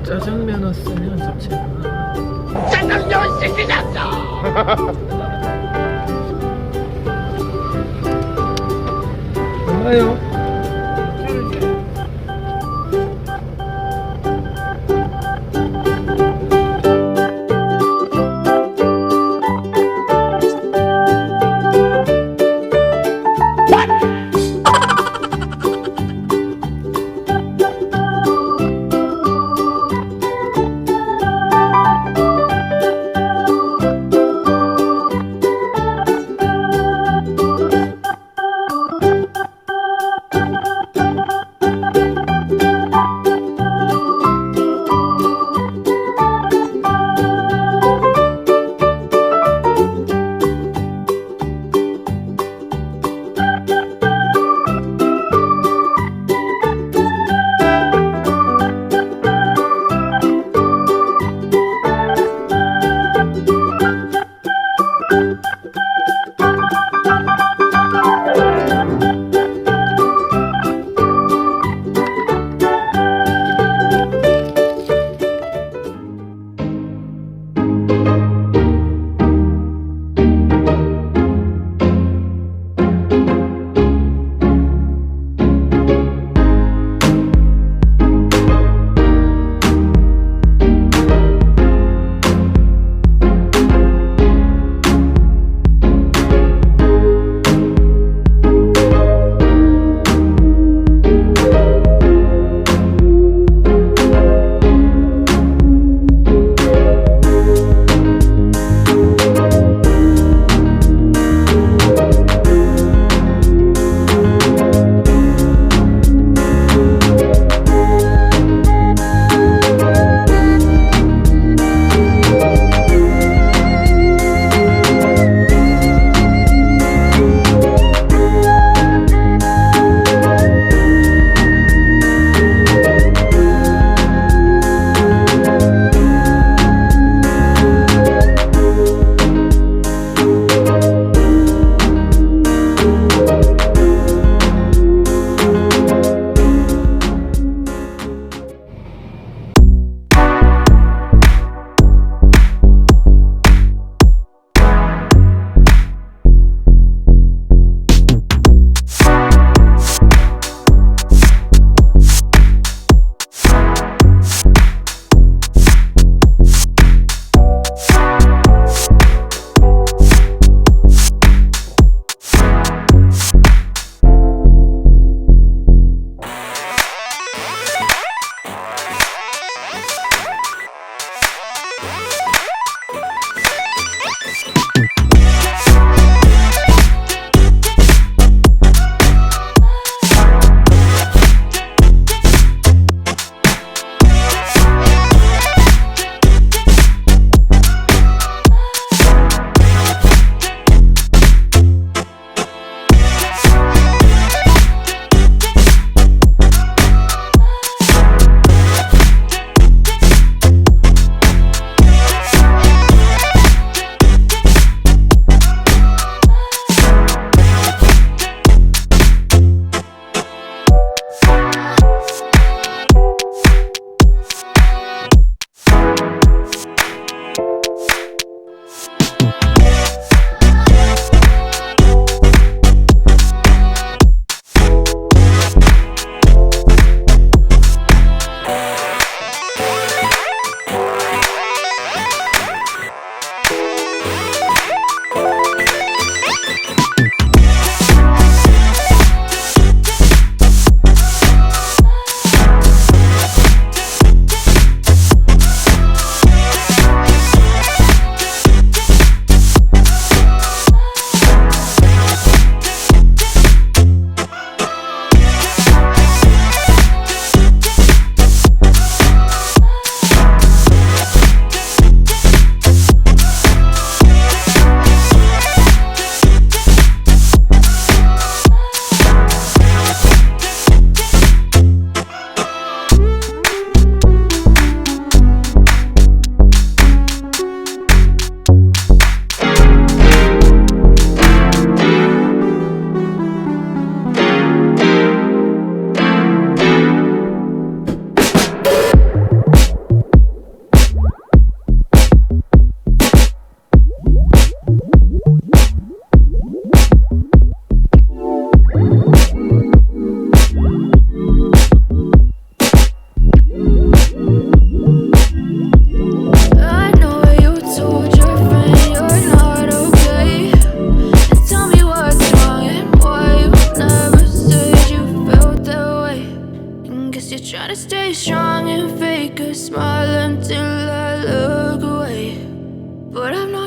짜장면 왔으면 자체가 짜장면시간 좋아요.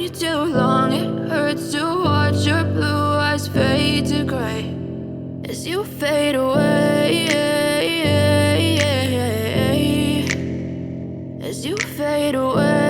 you too long. It hurts to watch your blue eyes fade to gray as you fade away, as you fade away.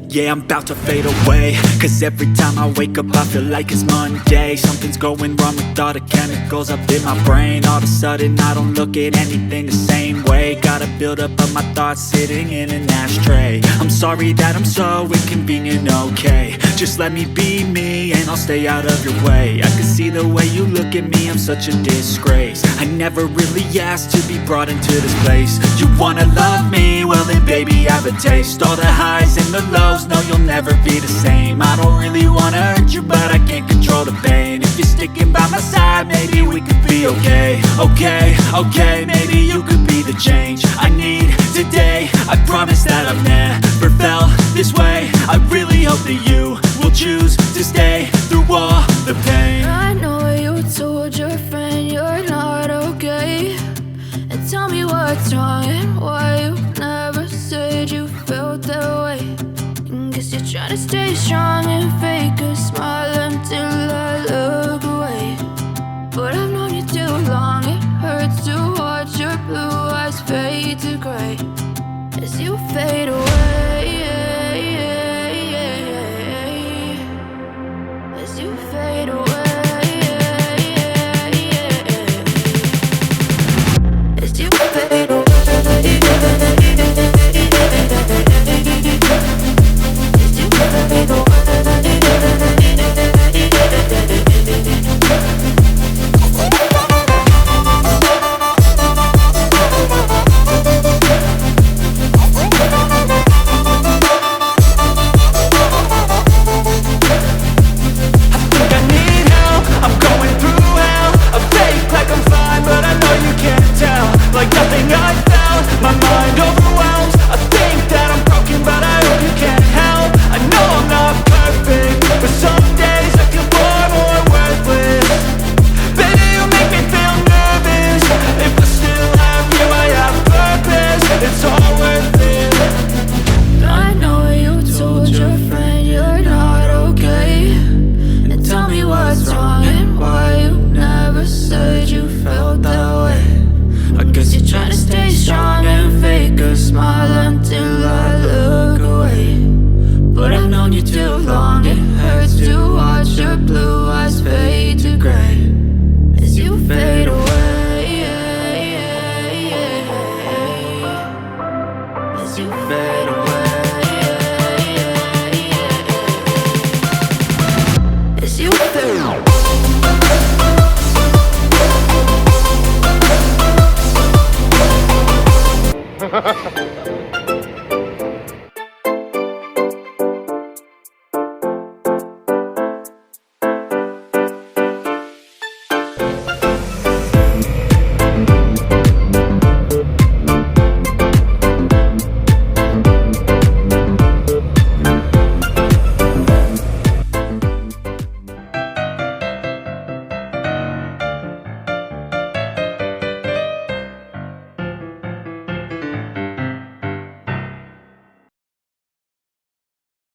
Yeah, I'm about to fade away, cause every time I wake up I feel like it's Monday. Something's going wrong with all the chemicals up in my brain. All of a sudden I don't look at anything the same way. Got a build up of my thoughts sitting in an ashtray. I'm sorry that I'm so inconvenient, okay. Just let me be me and I'll stay out of your way. I can see the way you look at me, I'm such a disgrace. I never really asked to be brought into this place. You wanna love me? Well then baby have a taste. All the highs and the lows, no you'll never be the same. I don't really wanna hurt you but I can't control the pain. If you're sticking by my side maybe we could be okay. Okay, maybe you could be the change I need today. I promise that I've never felt this way. I really hope that you will choose to stay through all the pain. I know you told your friend you're not okay, and tell me what's wrong and why you never said you felt that way. And guess you're trying to stay strong and fake a smile until I look away. But I've known you too long, it hurts to watch your blue eyes fade to gray as you fade away, as you fade away. As you fade away. As you fade